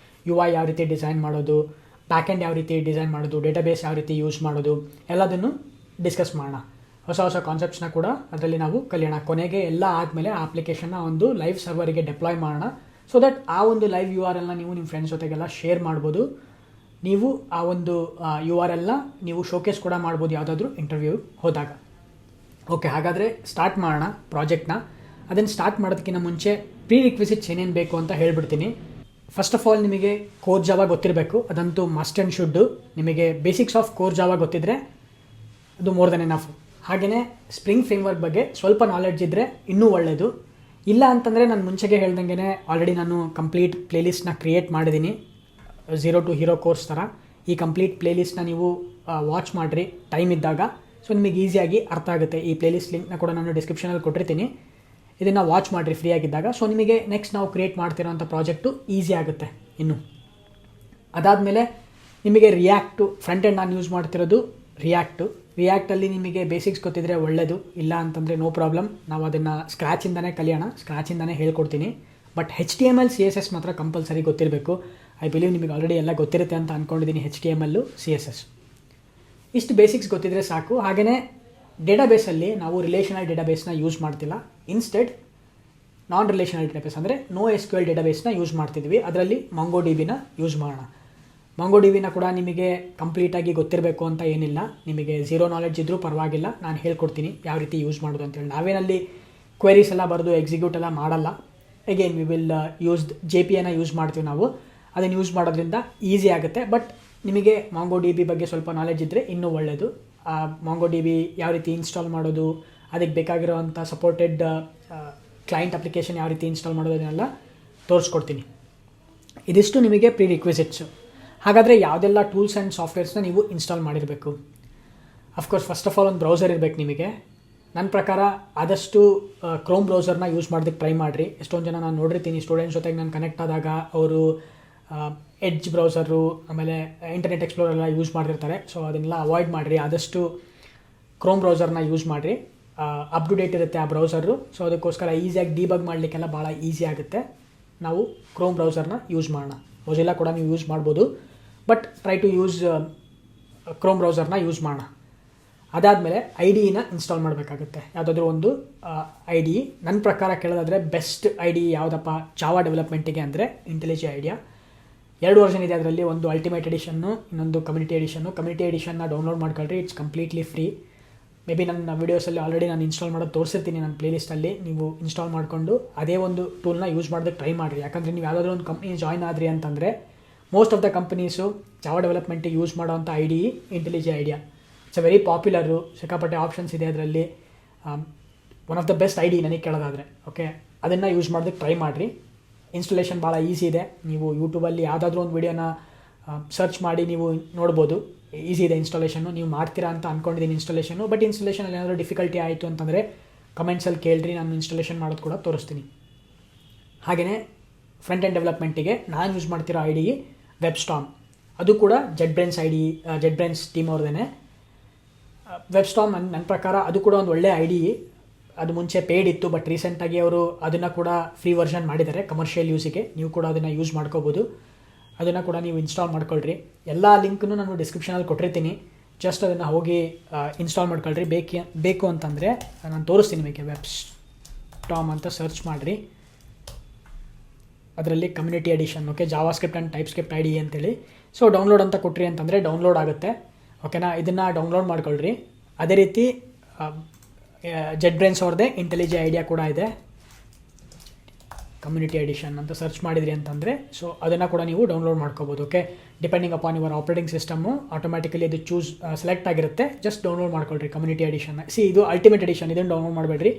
UI ಯಾವ ರೀತಿ ಡಿಸೈನ್ ಮಾಡೋದು, ಬ್ಯಾಕೆಂಡ್ ಯಾವ ರೀತಿ ಡಿಸೈನ್ ಮಾಡೋದು, ಡೇಟಾಬೇಸ್ ಯಾವ ರೀತಿ ಯೂಸ್ ಮಾಡೋದು, ಎಲ್ಲದನ್ನು ಡಿಸ್ಕಸ್ ಮಾಡೋಣ. ಹೊಸ ಕಾನ್ಸೆಪ್ಟ್ಸ್ನ ಕೂಡ ಅದರಲ್ಲಿ ನಾವು ಕಲಿಯೋಣ. ಕೊನೆಗೆ ಎಲ್ಲ ಆದಮೇಲೆ ಆ ಅಪ್ಲಿಕೇಶನ್ನ ಒಂದು ಲೈವ್ ಸರ್ವರಿಗೆ ಡೆಪ್ಲಾಯ್ ಮಾಡೋಣ. ಸೊ ದಟ್ ಆ ಒಂದು ಲೈವ್ URLನ ನೀವು ನಿಮ್ಮ ಫ್ರೆಂಡ್ಸ್ ಜೊತೆಗೆಲ್ಲ ಶೇರ್ ಮಾಡ್ಬೋದು. ನೀವು ಆ ಒಂದು URLನ ನೀವು ಶೋಕೇಸ್ ಕೂಡ ಮಾಡ್ಬೋದು ಯಾವುದಾದ್ರೂ ಇಂಟರ್ವ್ಯೂ ಹೋದಾಗ. ಓಕೆ, ಹಾಗಾದರೆ ಸ್ಟಾರ್ಟ್ ಮಾಡೋಣ ಪ್ರಾಜೆಕ್ಟ್ನ. ಅದನ್ನು ಸ್ಟಾರ್ಟ್ ಮಾಡೋದಕ್ಕಿಂತ ಮುಂಚೆ ಪ್ರೀ ರಿಕ್ವಿಸಿಟ್ಸ್ ಏನೇನು ಬೇಕು ಅಂತ ಹೇಳ್ಬಿಡ್ತೀನಿ. ಫಸ್ಟ್ ಆಫ್ ಆಲ್ ನಿಮಗೆ ಕೋರ್ ಜಾವಾ ಗೊತ್ತಿರಬೇಕು, ಅದಂತೂ ಮಸ್ಟ್ ಆ್ಯಂಡ್ ಶುಡ್ಡು. ನಿಮಗೆ ಬೇಸಿಕ್ಸ್ ಆಫ್ ಕೋರ್ ಜಾವಾ ಗೊತ್ತಿದ್ದರೆ ಅದು ಮೋರ್ ದೆನ್ ಎನಫ್. ಹಾಗೆಯೇ ಸ್ಪ್ರಿಂಗ್ ಫ್ರೇಮ್ವರ್ಕ್ ಬಗ್ಗೆ ಸ್ವಲ್ಪ ನಾಲೆಡ್ಜ್ ಇದ್ದರೆ ಇನ್ನೂ ಒಳ್ಳೆಯದು. ಇಲ್ಲ ಅಂತಂದರೆ ನಾನು ಮುಂಚೆಗೆ ಹೇಳ್ದಂಗೆ ಆಲ್ರೆಡಿ ನಾನು ಕಂಪ್ಲೀಟ್ ಪ್ಲೇಲಿಸ್ಟ್ನ ಕ್ರಿಯೇಟ್ ಮಾಡಿದ್ದೀನಿ, 0 to Hero ಕೋರ್ಸ್ ಥರ. ಈ ಕಂಪ್ಲೀಟ್ ಪ್ಲೇಲಿಸ್ಟ್ನ ನೀವು ವಾಚ್ ಮಾಡಿರಿ ಟೈಮ್ ಇದ್ದಾಗ. ಸೊ ನಿಮಗೆ ಈಸಿಯಾಗಿ ಅರ್ಥ ಆಗುತ್ತೆ. ಈ ಪ್ಲೇಲಿಸ್ಟ್ ಲಿಂಕ್ನ ಕೂಡ ನಾನು ಡಿಸ್ಕ್ರಿಪ್ಷನಲ್ಲಿ ಕೊಟ್ಟಿರ್ತೀನಿ, ಇದನ್ನು ವಾಚ್ ಮಾಡಿರಿ ಫ್ರೀ ಆಗಿದ್ದಾಗ. ಸೊ ನಿಮಗೆ ನೆಕ್ಸ್ಟ್ ನಾವು ಕ್ರಿಯೇಟ್ ಮಾಡ್ತಿರೋಂಥ ಪ್ರಾಜೆಕ್ಟು ಈಸಿ ಆಗುತ್ತೆ ಇನ್ನು. ಅದಾದಮೇಲೆ ನಿಮಗೆ ರಿಯಾಕ್ಟು ಫ್ರಂಟ್ ಎಂಡ್ ನಾನು ಯೂಸ್ ಮಾಡ್ತಿರೋದು ರಿಯಾಕ್ಟಲ್ಲಿ ನಿಮಗೆ ಬೇಸಿಕ್ಸ್ ಗೊತ್ತಿದ್ದರೆ ಒಳ್ಳೆಯದು. ಇಲ್ಲ ಅಂತಂದರೆ ನೋ ಪ್ರಾಬ್ಲಮ್, ನಾವು ಅದನ್ನು ಸ್ಕ್ರ್ಯಾಚಿಂದನೇ ಕಲಿಯೋಣ, ಸ್ಕ್ರ್ಯಾಚಿಂದನೇ ಹೇಳ್ಕೊಡ್ತೀನಿ. ಬಟ್ HTML CSS ಮಾತ್ರ ಕಂಪಲ್ಸರಿ ಗೊತ್ತಿರಬೇಕು. ಐ ಬಿಲೀವ್ ನಿಮಗೆ ಆಲ್ರೆಡಿ ಎಲ್ಲ ಗೊತ್ತಿರುತ್ತೆ ಅಂತ ಅಂದ್ಕೊಂಡಿದ್ದೀನಿ. HTML CSS ಇಷ್ಟು ಬೇಸಿಕ್ಸ್ ಗೊತ್ತಿದ್ದರೆ ಸಾಕು. ಹಾಗೆಯೇ ಡೇಟಾಬೇಸಲ್ಲಿ ನಾವು ರಿಲೇಷನಲ್ ಡೇಟಾಬೇಸ್ನ ಯೂಸ್ ಮಾಡ್ತಿಲ್ಲ. ಇನ್ಸ್ಟೆಡ್ ನಾನ್ ರಿಲೇಷನಲ್ ಡೇಟಾಬೇಸ್ ಅಂದರೆ NoSQL ಡೇಟಾಬೇಸ್ನ ಯೂಸ್ ಮಾಡ್ತಿದ್ವಿ. ಅದರಲ್ಲಿ MongoDBನ ಯೂಸ್ ಮಾಡೋಣ. MongoDBನ ಕೂಡ ನಿಮಗೆ ಕಂಪ್ಲೀಟಾಗಿ ಗೊತ್ತಿರಬೇಕು ಅಂತ ಏನಿಲ್ಲ. ನಿಮಗೆ ಝೀರೋ ನಾಲೆಡ್ಜ್ ಇದ್ದರೂ ಪರವಾಗಿಲ್ಲ, ನಾನು ಹೇಳ್ಕೊಡ್ತೀನಿ ಯಾವ ರೀತಿ ಯೂಸ್ ಮಾಡೋದು ಅಂತೇಳಿ. ನಾವೇನಲ್ಲಿ ಕ್ವೆರೀಸ್ ಎಲ್ಲ ಬರೆದು ಎಕ್ಸಿಕ್ಯೂಟ್ ಎಲ್ಲ ಮಾಡಲ್ಲ. ಅಗೇನ್ ವಿ ವಿಲ್ ಯೂಸ್ JPAನ ಯೂಸ್ ಮಾಡ್ತೀವಿ ನಾವು. ಅದನ್ನು ಯೂಸ್ ಮಾಡೋದ್ರಿಂದ ಈಸಿ ಆಗುತ್ತೆ. ಬಟ್ ನಿಮಗೆ MongoDB ಬಗ್ಗೆ ಸ್ವಲ್ಪ ನಾಲೆಡ್ಜ್ ಇದ್ದರೆ ಇನ್ನೂ ಒಳ್ಳೆಯದು. MongoDB ಯಾವ ರೀತಿ ಇನ್ಸ್ಟಾಲ್ ಮಾಡೋದು, ಅದಕ್ಕೆ ಬೇಕಾಗಿರೋವಂಥ ಸಪೋರ್ಟೆಡ್ ಕ್ಲೈಂಟ್ ಅಪ್ಲಿಕೇಶನ್ ಯಾವ ರೀತಿ ಇನ್ಸ್ಟಾಲ್ ಮಾಡೋದು ಅದನ್ನೆಲ್ಲ ತೋರಿಸ್ಕೊಡ್ತೀನಿ. ಇದಿಷ್ಟು ನಿಮಗೆ ಪ್ರೀ ರಿಕ್ವಿಸಿಟ್ಸು. ಹಾಗಾದರೆ ಯಾವುದೆಲ್ಲ ಟೂಲ್ಸ್ ಆ್ಯಂಡ್ ಸಾಫ್ಟ್ವೇರ್ಸ್ನ ನೀವು ಇನ್ಸ್ಟಾಲ್ ಮಾಡಿರಬೇಕು? ಅಫ್ಕೋರ್ಸ್ ಫಸ್ಟ್ ಆಫ್ ಆಲ್ ಒಂದು ಬ್ರೌಸರ್ ಇರಬೇಕು ನಿಮಗೆ. ನನ್ನ ಪ್ರಕಾರ ಆದಷ್ಟು ಕ್ರೋಮ್ ಬ್ರೌಸರ್ನ ಯೂಸ್ ಮಾಡೋದಕ್ಕೆ ಟ್ರೈ ಮಾಡಿರಿ. ಎಷ್ಟೊಂದು ಜನ ನಾನು ನೋಡಿರ್ತೀನಿ ಸ್ಟೂಡೆಂಟ್ಸ್ ಜೊತೆಗೆ ನಾನು ಕನೆಕ್ಟ್ ಆದಾಗ ಅವರು ಎಡ್ಜ್ ಬ್ರೌಸರು ಆಮೇಲೆ ಇಂಟರ್ನೆಟ್ ಎಕ್ಸ್ಪ್ಲೋರ್ ಎಲ್ಲ ಯೂಸ್ ಮಾಡ್ತಿರ್ತಾರೆ. ಸೊ ಅದನ್ನೆಲ್ಲ ಅವಾಯ್ಡ್ ಮಾಡಿರಿ. ಆದಷ್ಟು ಕ್ರೋಮ್ ಬ್ರೌಸರ್ನ ಯೂಸ್ ಮಾಡಿರಿ. ಅಪ್ ಟು ಡೇಟ್ ಇರುತ್ತೆ ಆ ಬ್ರೌಸರು. ಸೊ ಅದಕ್ಕೋಸ್ಕರ ಈಸಿಯಾಗಿ ಡಿಬಗ್ ಮಾಡಲಿಕ್ಕೆಲ್ಲ ಭಾಳ ಈಸಿ ಆಗುತ್ತೆ. ನಾವು ಕ್ರೋಮ್ ಬ್ರೌಸರ್ನ ಯೂಸ್ ಮಾಡೋಣ. ಮೊಜಿಲ್ಲಾ ಕೂಡ ನೀವು ಯೂಸ್ ಮಾಡ್ಬೋದು, but try to use Chrome ಬ್ರೌಸರ್ನ ಯೂಸ್ ಮಾಡೋಣ. ಅದಾದಮೇಲೆ IDEನ ಇನ್ಸ್ಟಾಲ್ ಮಾಡಬೇಕಾಗುತ್ತೆ. ಯಾವುದಾದ್ರೂ ಒಂದು IDE. ನನ್ನ ಪ್ರಕಾರ ಕೇಳೋದಾದರೆ ಬೆಸ್ಟ್ IDE ಯಾವುದಪ್ಪ ಜಾವಾ ಡೆವಲಪ್ಮೆಂಟಿಗೆ ಅಂದರೆ ಇಂಟೆಲಿಜೆ ಐಡಿಯಾ. 2 ವರ್ಷನ್ ಇದೆ ಅದರಲ್ಲಿ. ಒಂದು ಅಲ್ಟಿಮೇಟ್ ಎಡಿಷನ್ನು, ಇನ್ನೊಂದು ಕಮ್ಯುನಿಟಿ ಎಡಿಷನ್ನು. ಕಮ್ಯುನಿಟಿ ಎಡಿಷನ್ನ ಡೌನ್ಲೋಡ್ ಮಾಡ್ಕೊಳ್ರಿ. It's completely free. May be ನನ್ನ ವೀಡಿಯೋಸಲ್ಲಿ ಆಲ್ರೆಡಿ ನಾನು ಇನ್ಸ್ಟಾಲ್ ಮಾಡೋದು ತೋರಿಸಿರ್ತೀನಿ ನನ್ನ ಪ್ಲೇಲಿಸ್ಟಲ್ಲಿ. ನೀವು ಇನ್ಸ್ಟಾಲ್ ಮಾಡಿಕೊಂಡು ಅದೇ ಒಂದು ಟೂಲ್ನ ಯೂಸ್ ಮಾಡೋದಕ್ಕೆ ಟ್ರೈ ಮಾಡಿರಿ. ಯಾಕಂದರೆ ನೀವು ಯಾವುದಾದ್ರೂ ಒಂದು ಕಂಪ್ನಿ ಜಾಯ್ನ್ ಆದ್ರಿ ಅಂತಂದರೆ most of the companies Java ಡೆವಲಪ್ಮೆಂಟಿಗೆ ಯೂಸ್ ಮಾಡೋವಂಥ IDE IntelliJ IDEA. It's very popular. ಸಿಕ್ಕಾಪಟ್ಟೆ ಆಪ್ಷನ್ಸ್ ಇದೆ ಅದರಲ್ಲಿ. One of the best IDE ನನಗೆ ಕೇಳೋದಾದರೆ. ಓಕೆ, ಅದನ್ನು ಯೂಸ್ ಮಾಡೋದಕ್ಕೆ ಟ್ರೈ ಮಾಡಿರಿ. ಇನ್ಸ್ಟಾಲೇಷನ್ ಭಾಳ ಈಸಿ ಇದೆ. ನೀವು ಯೂಟ್ಯೂಬಲ್ಲಿ ಯಾವುದಾದ್ರೂ ಒಂದು ವೀಡಿಯೋನ ಸರ್ಚ್ ಮಾಡಿ ನೀವು ನೋಡ್ಬೋದು. ಈಸಿ ಇದೆ ಇನ್ಸ್ಟಾಲೇಷನ್ನು. ನೀವು ಮಾಡ್ತೀರಾ ಅಂತ ಅಂದ್ಕೊಂಡಿದ್ದೀನಿ ಇನ್ಸ್ಟಾಲೇಷನ್ನು. ಬಟ್ ಇನ್ಸ್ಟಾಲೇಷನಲ್ಲಿ ಏನಾದರೂ ಡಿಫಿಕಲ್ಟಿ ಆಯಿತು ಅಂತಂದರೆ ಕಮೆಂಟ್ಸಲ್ಲಿ ಕೇಳ್ರಿ, ನಾನು ಇನ್ಸ್ಟಾಲೇಷನ್ ಮಾಡೋದು ಕೂಡ ತೋರಿಸ್ತೀನಿ. ಹಾಗೆಯೇ ಫ್ರಂಟ್ ಎಂಡ್ ಡೆವಲಪ್ಮೆಂಟಿಗೆ ನಾನು ಯೂಸ್ ಮಾಡ್ತಿರೋ IDE ವೆಬ್ಸ್ಟಾರ್ಮ್. ಅದು ಕೂಡ ಜೆಟ್ಬ್ರೇನ್ಸ್ ಟೀಮ್ ಅವ್ರದ್ದೇ. ವೆಬ್ಸ್ಟಾರ್ಮ್ ನನ್ನ ಪ್ರಕಾರ ಅದು ಕೂಡ ಒಂದು ಒಳ್ಳೆಯ IDE. ಅದು ಮುಂಚೆ ಪೇಯ್ಡ್ ಇತ್ತು, ಬಟ್ ರೀಸೆಂಟಾಗಿ ಅವರು ಅದನ್ನು ಕೂಡ ಫ್ರೀ ವರ್ಷನ್ ಮಾಡಿದ್ದಾರೆ ಕಮರ್ಷಿಯಲ್ ಯೂಸಿಗೆ. ನೀವು ಕೂಡ ಅದನ್ನು ಯೂಸ್ ಮಾಡ್ಕೋಬೋದು. ಅದನ್ನು ಕೂಡ ನೀವು ಇನ್ಸ್ಟಾಲ್ ಮಾಡ್ಕೊಳ್ರಿ. ಎಲ್ಲ ಲಿಂಕನ್ನು ನಾನು ಡಿಸ್ಕ್ರಿಪ್ಷನಲ್ಲಿ ಕೊಟ್ಟಿರ್ತೀನಿ. ಜಸ್ಟ್ ಅದನ್ನು ಹೋಗಿ ಇನ್ಸ್ಟಾಲ್ ಮಾಡ್ಕೊಳ್ರಿ. ಬೇಕು ಅಂತಂದರೆ ನಾನು ತೋರಿಸ್ತೀನಿ ನಿಮಗೆ. ವೆಬ್ಸ್ಟಾರ್ಮ್ ಅಂತ ಸರ್ಚ್ ಮಾಡಿರಿ. ಅದರಲ್ಲಿ community edition, okay, JavaScript and TypeScript IDE ಅಂತೇಳಿ. ಸೊ ಡೌನ್ಲೋಡ್ ಅಂತ ಕೊಟ್ರಿ ಅಂತಂದರೆ ಡೌನ್ಲೋಡ್ ಆಗುತ್ತೆ. ಓಕೆನಾ, ಇದನ್ನು ಡೌನ್ಲೋಡ್ ಮಾಡ್ಕೊಳ್ರಿ. ಅದೇ ರೀತಿ ಜೆಟ್ಬ್ರೇನ್ಸ್ ಅವ್ರದ್ದೇ ಇಂಟೆಲಿಜೆ ಐಡಿಯಾ ಕೂಡ ಇದೆ. ಕಮ್ಯುನಿಟಿ ಎಡಿಷನ್ ಅಂತ ಸರ್ಚ್ ಮಾಡಿದ್ರಿ ಅಂತಂದರೆ ಸೊ ಅದನ್ನು ಕೂಡ ನೀವು ಡೌನ್ಲೋಡ್ ಮಾಡ್ಕೋಬೋದು. Okay, depending upon your operating system automatically ಅದು ಸೆಲೆಕ್ಟ್ ಆಗಿರುತ್ತೆ. ಜಸ್ಟ್ ಡೌನ್ಲೋಡ್ ಮಾಡ್ಕೊಳ್ರಿ ಕಮ್ಯುನಿಟಿ ಎಡಿಷನ್. ಇದು ಅಲ್ಟಿಮೇಟ್ ಎಡಿಷನ್, ಇದನ್ನು ಡೌನ್ಲೋಡ್ ಮಾಡಬೇಡ್ರಿ.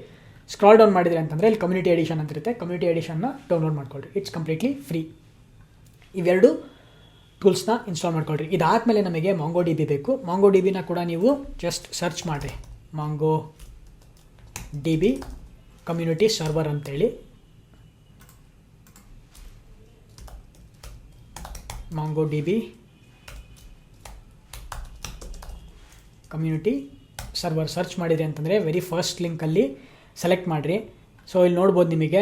ಸ್ಕ್ರಾಲ್ ಡೌನ್ ಮಾಡಿದ್ರಿ ಅಂತಂದರೆ ಇಲ್ಲಿ ಕಮ್ಯುನಿಟಿ ಎಡಿಷನ್ ಅಂತ ಇರುತ್ತೆ. ಕಮ್ಯುನಿಟಿ ಎಡಿಷನ್ನ ಡೌನ್ಲೋಡ್ ಮಾಡ್ಕೊಳ್ರಿ. It's completely free. ಇವೆರಡು ಟೂಲ್ಸ್ನ ಇನ್ಸ್ಟಾಲ್ ಮಾಡ್ಕೊಳ್ರಿ. ಇದಾದಮೇಲೆ ನಮಗೆ MongoDB ಬೇಕು. MongoDBನ ಕೂಡ ನೀವು ಜಸ್ಟ್ ಸರ್ಚ್ ಮಾಡಿರಿ. MongoDB ಕಮ್ಯುನಿಟಿ ಸರ್ವರ್ ಅಂತೇಳಿ. MongoDB ಕಮ್ಯುನಿಟಿ ಸರ್ವರ್ ಸರ್ಚ್ ಮಾಡಿದ್ರಿ ಅಂತಂದರೆ ವೆರಿ ಫಸ್ಟ್ ಲಿಂಕಲ್ಲಿ ಸೆಲೆಕ್ಟ್ ಮಾಡಿರಿ. ಸೊ ಇಲ್ಲಿ ನೋಡ್ಬೋದು ನಿಮಗೆ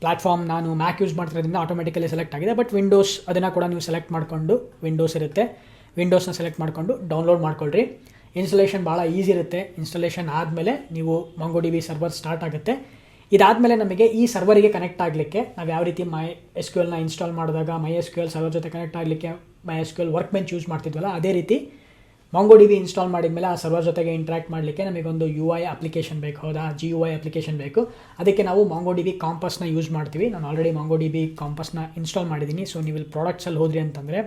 ಪ್ಲ್ಯಾಟ್ಫಾರ್ಮ್. ನಾನು ಮ್ಯಾಕ್ ಯೂಸ್ ಮಾಡ್ತಿರೋದ್ರಿಂದ ಆಟೋಮೆಟಿಕಲಿ ಸೆಲೆಕ್ಟ್ ಆಗಿದೆ. ಬಟ್ ವಿಂಡೋಸ್ ಅದನ್ನು ಕೂಡ ನೀವು ಸೆಲೆಕ್ಟ್ ಮಾಡಿಕೊಂಡು, ವಿಂಡೋಸ್ ಇರುತ್ತೆ, ವಿಂಡೋಸ್ನ ಸೆಲೆಕ್ಟ್ ಮಾಡಿಕೊಂಡು ಡೌನ್ಲೋಡ್ ಮಾಡ್ಕೊಳ್ರಿ. ಇನ್ಸ್ಟಾಲೇಷನ್ ಭಾಳ ಈಸಿ ಇರುತ್ತೆ. ಇನ್ಸ್ಟಾಲೇಷನ್ ಆದಮೇಲೆ ನೀವು MongoDB ಸರ್ವರ್ ಸ್ಟಾರ್ಟ್ ಆಗುತ್ತೆ. ಇದಾದಮೇಲೆ ನಮಗೆ ಈ ಸರ್ವರಿಗೆ ಕನೆಕ್ಟ್ ಆಗಲಿಕ್ಕೆ ನಾವು ಯಾವ ರೀತಿ MySQLನ ಇನ್ಸ್ಟಾಲ್ ಮಾಡಿದಾಗ MySQL ಸರ್ವರ್ ಜೊತೆ ಕನೆಕ್ಟ್ ಆಗಲಿಕ್ಕೆ MySQL ವರ್ಕ್ ಬೆಂಚ್ ಯೂಸ್ ಮಾಡ್ತಿದ್ವಲ್ಲ, ಅದೇ ರೀತಿ MongoDB ಇನ್ಸ್ಟಾಲ್ ಮಾಡಿದ್ಮೇಲೆ ಆ ಸರ್ವರ್ ಜೊತೆಗೆ ಇಂಟ್ರ್ಯಾಕ್ಟ್ ಮಾಡಲಿಕ್ಕೆ ನಮಗೊಂದು UI ಅಪ್ಲಿಕೇಶನ್ ಬೇಕು. ಹೌದಾ, GUI ಅಪ್ಲಿಕೇಶನ್ ಬೇಕು. ಅದಕ್ಕೆ ನಾವು MongoDB ಕಾಂಪಸ್ನ ಯೂಸ್ ಮಾಡ್ತೀವಿ. ನಾನು ಆಲ್ರೆಡಿ MongoDB ಕಾಂಪಸ್ನ ಇನ್ಸ್ಟಾಲ್ ಮಾಡಿದ್ದೀನಿ. ಸೊ ನೀವು ಇಲ್ಲಿ ಪ್ರಾಡಕ್ಟ್ಸಲ್ಲಿ ಹೋದ್ರಿ ಅಂತಂದರೆ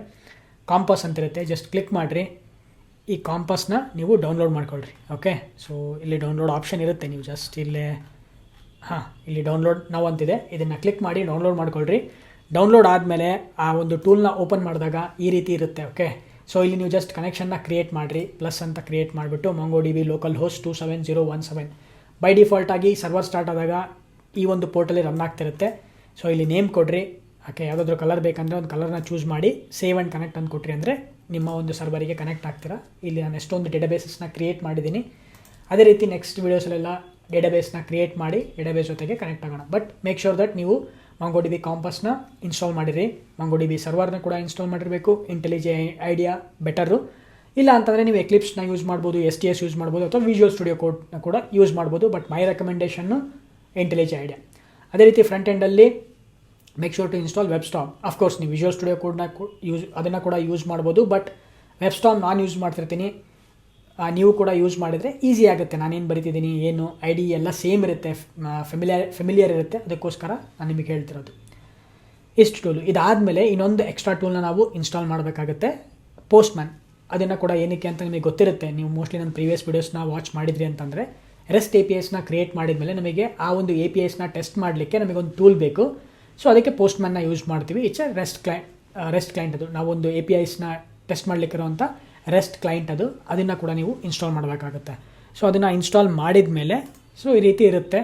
ಕಾಂಪಸ್ ಅಂತಿರುತ್ತೆ. ಜಸ್ಟ್ ಕ್ಲಿಕ್ ಮಾಡಿರಿ. ಈ ಕಾಂಪಸ್ನ ನೀವು ಡೌನ್ಲೋಡ್ ಮಾಡ್ಕೊಳ್ರಿ. ಓಕೆ, ಸೊ ಇಲ್ಲಿ ಡೌನ್ಲೋಡ್ ಆಪ್ಷನ್ ಇರುತ್ತೆ. ನೀವು ಜಸ್ಟ್ ಇಲ್ಲಿ ಡೌನ್ಲೋಡ್ ನಾವು ಅಂತಿದೆ, ಇದನ್ನು ಕ್ಲಿಕ್ ಮಾಡಿ ಡೌನ್ಲೋಡ್ ಮಾಡ್ಕೊಳ್ರಿ. ಡೌನ್ಲೋಡ್ ಆದಮೇಲೆ ಆ ಒಂದು ಟೂಲ್ನ ಓಪನ್ ಮಾಡಿದಾಗ ಈ ರೀತಿ ಇರುತ್ತೆ. ಓಕೆ, ಸೊ ಇಲ್ಲಿ ನೀವು ಜಸ್ಟ್ ಕನೆಕ್ಷನ್ನ ಕ್ರಿಯೇಟ್ ಮಾಡಿರಿ. ಪ್ಲಸ್ ಅಂತ ಕ್ರಿಯೇಟ್ ಮಾಡಿಬಿಟ್ಟು MongoDB ಲೋಕಲ್ ಹೋಸ್ಟ್ 27017 ಬೈ ಡಿಫಾಲ್ಟಾಗಿ ಸರ್ವರ್ ಸ್ಟಾರ್ಟ್ ಆದಾಗ ಈ ಒಂದು ಪೋರ್ಟಲ್ಲಿ ರನ್ ಆಗ್ತಿರುತ್ತೆ. ಸೊ ಇಲ್ಲಿ ನೇಮ್ ಕೊಡ್ರಿ. ಓಕೆ, ಯಾವುದಾದ್ರೂ ಕಲರ್ ಬೇಕಂದರೆ ಒಂದು ಕಲರ್ನ ಚೂಸ್ ಮಾಡಿ ಸೇವ್ ಆ್ಯಂಡ್ ಕನೆಕ್ಟ್ ಅಂತ ಕೊಟ್ರಿ ಅಂದರೆ ನಿಮ್ಮ ಒಂದು ಸರ್ವರಿಗೆ ಕನೆಕ್ಟ್ ಆಗ್ತೀರಾ. ಇಲ್ಲಿ ನಾನು ಎಷ್ಟೊಂದು ಡೇಟಾಬೇಸಸ್ನ ಕ್ರಿಯೇಟ್ ಮಾಡಿದ್ದೀನಿ. ಅದೇ ರೀತಿ ನೆಕ್ಸ್ಟ್ ವೀಡಿಯೋಸಲ್ಲೆಲ್ಲ ಡೇಟಾಬೇಸ್ನ ಕ್ರಿಯೇಟ್ ಮಾಡಿ ಡೇಟಾಬೇಸ್ ಜೊತೆಗೆ ಕನೆಕ್ಟ್ ಆಗೋಣ. ಬಟ್ ಮೇಕ್ ಶೋರ್ ದಟ್ ನೀವು MongoDB ಕಾಂಪಸ್ನ ಇನ್ಸ್ಟಾಲ್ ಮಾಡಿರಿ. MongoDB ಸರ್ವರ್ನ ಕೂಡ ಇನ್ಸ್ಟಾಲ್ ಮಾಡಿರಬೇಕು. IntelliJ IDEA better. ಇಲ್ಲ ಅಂತಂದರೆ ನೀವು ಎಕ್ಲಿಪ್ಸ್ನ ಯೂಸ್ ಮಾಡ್ಬೋದು, STS ಯೂಸ್ ಮಾಡ್ಬೋದು, ಅಥವಾ ವಿಜುವಲ್ ಸ್ಟುಡಿಯೋ ಕೋಡ್ನ ಕೂಡ ಯೂಸ್ ಮಾಡ್ಬೋದು. But my recommendation IntelliJ IDEA. ಅದೇ ರೀತಿ ಫ್ರಂಟ್ ಎಂಡಲ್ಲಿ make sure to install WebStorm. Of course ನೀವು ವಿಜುವಲ್ ಸ್ಟುಡಿಯೋ ಕೋಡ್ನ ಅದನ್ನು ಕೂಡ ಯೂಸ್ ಮಾಡ್ಬೋದು. ಬಟ್ ವೆಬ್ಸ್ಟಾರ್ಮ್ ನಾನು ಯೂಸ್ ಮಾಡ್ತಿರ್ತೀನಿ. ನೀವು ಕೂಡ ಯೂಸ್ ಮಾಡಿದರೆ ಈಸಿ ಆಗುತ್ತೆ. ನಾನೇನು ಬರಿತಿದ್ದೀನಿ, ಏನು IDE ಎಲ್ಲ ಸೇಮ್ ಇರುತ್ತೆ, ಫೆಮಿಲಿಯರ್ ಇರುತ್ತೆ. ಅದಕ್ಕೋಸ್ಕರ ನಾನು ನಿಮಗೆ ಹೇಳ್ತಿರೋದು. ಇಷ್ಟು ಟೂಲು. ಇದಾದಮೇಲೆ ಇನ್ನೊಂದು ಎಕ್ಸ್ಟ್ರಾ ಟೂಲ್ನ ನಾವು ಇನ್ಸ್ಟಾಲ್ ಮಾಡಬೇಕಾಗುತ್ತೆ, ಪೋಸ್ಟ್ಮ್ಯಾನ್. ಅದನ್ನು ಕೂಡ ಏನಕ್ಕೆ ಅಂತ ನಿಮಗೆ ಗೊತ್ತಿರುತ್ತೆ. ನೀವು ಮೋಸ್ಟ್ಲಿ ನನ್ನ ಪ್ರೀವಿಯಸ್ ವೀಡಿಯೋಸ್ನ ವಾಚ್ ಮಾಡಿದ್ರಿ ಅಂತಂದರೆ REST APIsನ ಕ್ರಿಯೇಟ್ ಮಾಡಿದ್ಮೇಲೆ ನಮಗೆ ಆ ಒಂದು APIsನ ಟೆಸ್ಟ್ ಮಾಡಲಿಕ್ಕೆ ನಮಗೊಂದು ಟೂಲ್ ಬೇಕು. ಸೊ ಅದಕ್ಕೆ ಪೋಸ್ಟ್ಮ್ಯಾನ್ನ ಯೂಸ್ ಮಾಡ್ತೀವಿ. ಇಟ್ಸ್ ರೆಸ್ಟ್ ಕ್ಲೈಂಟ್ ಅದು. ನಾವೊಂದು APIsನ ಟೆಸ್ಟ್ ಮಾಡಲಿಕ್ಕಿರೋಂಥ REST ಕ್ಲೈಂಟ್ ಅದು. ಅದನ್ನು ಕೂಡ ನೀವು ಇನ್ಸ್ಟಾಲ್ ಮಾಡಬೇಕಾಗುತ್ತೆ. ಸೊ ಅದನ್ನು ಇನ್ಸ್ಟಾಲ್ ಮಾಡಿದ ಮೇಲೆ ಸೊ ಈ ರೀತಿ ಇರುತ್ತೆ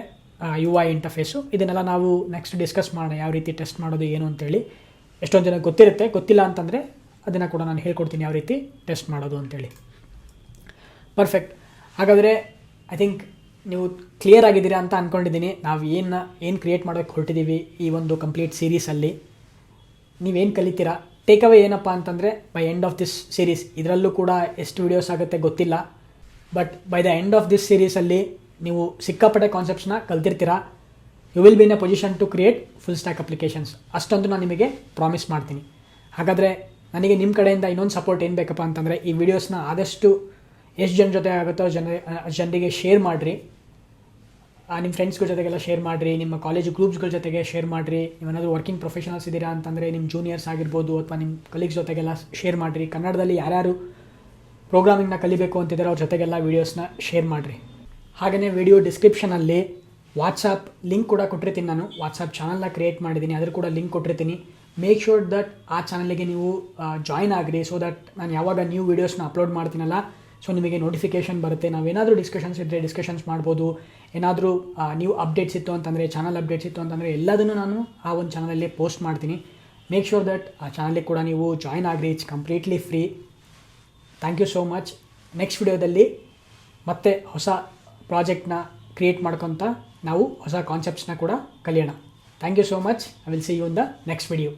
UI ಇಂಟರ್ಫೇಸು. ಇದನ್ನೆಲ್ಲ ನಾವು ನೆಕ್ಸ್ಟ್ ಡಿಸ್ಕಸ್ ಮಾಡೋಣ, ಯಾವ ರೀತಿ ಟೆಸ್ಟ್ ಮಾಡೋದು ಏನು ಅಂತೇಳಿ. ಎಷ್ಟೊಂದು ಜನಕ್ಕೆ ಗೊತ್ತಿರುತ್ತೆ, ಗೊತ್ತಿಲ್ಲ ಅಂತಂದರೆ ಅದನ್ನು ಕೂಡ ನಾನು ಹೇಳ್ಕೊಡ್ತೀನಿ ಯಾವ ರೀತಿ ಟೆಸ್ಟ್ ಮಾಡೋದು ಅಂತೇಳಿ. ಪರ್ಫೆಕ್ಟ್. ಹಾಗಾದರೆ ಐ ಥಿಂಕ್ ನೀವು ಕ್ಲಿಯರ್ ಆಗಿದ್ದೀರಾ ಅಂತ ಅಂದ್ಕೊಂಡಿದ್ದೀನಿ. ನಾವು ಏನು ಕ್ರಿಯೇಟ್ ಮಾಡೋಕ್ಕೆ ಹೊರಟಿದ್ದೀವಿ ಈ ಒಂದು ಕಂಪ್ಲೀಟ್ ಸೀರೀಸಲ್ಲಿ. ನೀವೇನು ಕಲಿತೀರಾ, ಟೇಕ್ ಅವೇ ಏನಪ್ಪ ಅಂತಂದರೆ by end of this series, ಇದರಲ್ಲೂ ಕೂಡ ಎಷ್ಟು ವೀಡಿಯೋಸ್ ಆಗುತ್ತೆ ಗೊತ್ತಿಲ್ಲ, but by the end of this ಸೀರೀಸಲ್ಲಿ ನೀವು ಸಿಕ್ಕಾಪಟ್ಟೆ ಕಾನ್ಸೆಪ್ಟ್ಸ್ನ ಕಲ್ತಿರ್ತೀರಾ. You will be in a position to create full stack applications. ಅಷ್ಟೊಂದು ನಾನು ನಿಮಗೆ ಪ್ರಾಮಿಸ್ ಮಾಡ್ತೀನಿ. ಹಾಗಾದರೆ ನನಗೆ ನಿಮ್ಮ ಕಡೆಯಿಂದ ಇನ್ನೊಂದು ಸಪೋರ್ಟ್ ಏನು ಬೇಕಪ್ಪ ಅಂತಂದರೆ ಈ ವಿಡಿಯೋಸ್ನ ಆದಷ್ಟು ಎಷ್ಟು ಜನ ಜೊತೆ ಆಗುತ್ತೋ ಜನರಿಗೆ ಶೇರ್ ಮಾಡಿರಿ. ನಿಮ್ಮ ಫ್ರೆಂಡ್ಸ್ಗಳ ಜೊತೆಗೆಲ್ಲ ಶೇರ್ ಮಾಡಿರಿ, ನಿಮ್ಮ ಕಾಲೇಜು ಗ್ರೂಪ್ಸ್ಗಳ ಜೊತೆಗೆ ಶೇರ್ ಮಾಡಿರಿ. ನೀವೇನಾದರೂ ವರ್ಕಿಂಗ್ ಪ್ರೊಫೆಷನಲ್ಸ್ ಇದ್ದೀರಾ ಅಂತಂದರೆ ನಿಮ್ಮ ಜೂನಿಯರ್ಸ್ ಆಗಿರ್ಬೋದು ಅಥವಾ ನಿಮ್ಮ ಕಲೀಗ್ಸ್ ಜೊತೆಗೆಲ್ಲ ಶೇರ್ ಮಾಡಿರಿ. ಕನ್ನಡದಲ್ಲಿ ಯಾರ್ಯಾರು ಪ್ರೋಗ್ರಾಮಿಂಗ್ನ ಕಲಿಬೇಕು ಅಂತಿದ್ದಾರೆ ಅವ್ರ ಜೊತೆಗೆಲ್ಲ ವೀಡಿಯೋಸ್ನ ಶೇರ್ ಮಾಡಿರಿ. ಹಾಗೆಯೇ ವಿಡಿಯೋ ಡಿಸ್ಕ್ರಿಪ್ಷನಲ್ಲಿ ವಾಟ್ಸಪ್ ಲಿಂಕ್ ಕೂಡ ಕೊಟ್ಟಿರ್ತೀನಿ. ನಾನು ವಾಟ್ಸಪ್ ಚಾನಲ್ನ ಕ್ರಿಯೇಟ್ ಮಾಡಿದ್ದೀನಿ, ಅದ್ರ ಕೂಡ ಲಿಂಕ್ ಕೊಟ್ಟಿರ್ತೀನಿ. ಮೇಕ್ ಶೋರ್ ದಟ್ ಆ ಚಾನಲ್ಗೆ ನೀವು ಜಾಯ್ನ್ ಆಗಿರಿ, ಸೊ ದಟ್ ನಾನು ಯಾವಾಗ ನ್ಯೂ ವೀಡಿಯೋಸ್ನ ಅಪ್ಲೋಡ್ ಮಾಡ್ತೀನಲ್ಲ ಸೊ ನಿಮಗೆ ನೋಟಿಫಿಕೇಷನ್ ಬರುತ್ತೆ. ನಾವೇನಾದರೂ ಡಿಸ್ಕಷನ್ಸ್ ಇದ್ದರೆ ಡಿಸ್ಕಷನ್ಸ್ ಮಾಡ್ಬೋದು. ಏನಾದರೂ ನ್ಯೂ ಅಪ್ಡೇಟ್ಸ್ ಇತ್ತು ಅಂತಂದರೆ, ಚಾನಲ್ ಅಪ್ಡೇಟ್ಸ್ ಇತ್ತು ಅಂತಂದರೆ ಎಲ್ಲದನ್ನು ನಾನು ಆ ಒಂದು ಚಾನಲಲ್ಲಿ ಪೋಸ್ಟ್ ಮಾಡ್ತೀನಿ. ಮೇಕ್ ಶೋರ್ ದಟ್ ಆ ಚಾನಲ್ಗೆ ಕೂಡ ನೀವು ಜಾಯ್ನ್ ಆಗಿರಿ. It's completely free. Thank you so much. Next ವಿಡಿಯೋದಲ್ಲಿ ಮತ್ತೆ ಹೊಸ ಪ್ರಾಜೆಕ್ಟ್ನ ಕ್ರಿಯೇಟ್ ಮಾಡ್ಕೊತ ನಾವು ಹೊಸ ಕಾನ್ಸೆಪ್ಟ್ಸ್ನ ಕೂಡ ಕಲಿಯೋಣ. Thank you so much. I will see you in the next video.